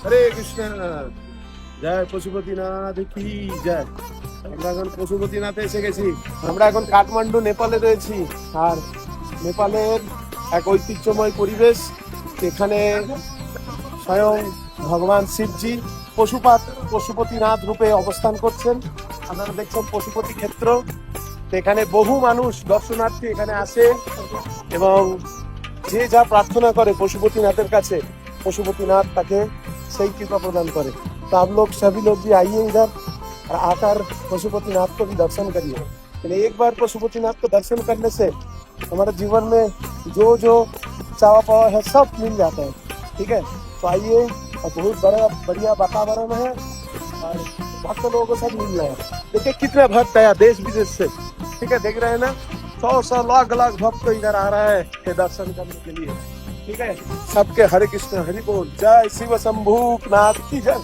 হরে কৃষ্ণ। জয় পশুপতিনাথ কি জয়। আমরা এখন পশুপতিনাথে এসে গেছি। আমরা এখন কাঠমান্ডু নেপালে রয়েছি। আর নেপালের এক ঐতিহ্যময় পরিবেশ। এখানে স্বয়ং ভগবান শিবজি পশুপতিনাথ রূপে অবস্থান করছেন। আপনারা দেখছেন পশুপতি ক্ষেত্র। এখানে বহু মানুষ দর্শনার্থী এখানে আসে এবং যে যা প্রার্থনা করে পশুপতিনাথের কাছে, पशुपतिनाथ ताके सही कृपा प्रदान करे। तो आप लोग सभी लोग भी आइए इधर और आकर पशुपतिनाथ को भी दर्शन करिए। एक बार पशुपतिनाथ को दर्शन करने से हमारे जीवन में जो जो चावा पावा है सब मिल जाता है। ठीक है, तो आइए। और बहुत बड़ा बढ़िया वातावरण है और भक्त लोगों को सब मिल रहा है। देखिए कितने भक्त है देश विदेश से। ठीक है, देख रहे हैं ना, 100 लाख भक्त इधर आ रहा है दर्शन करने के लिए। ठीक है, सबके हरे कृष्ण हरि बोल। जय शिव शंभू नाथ की जय।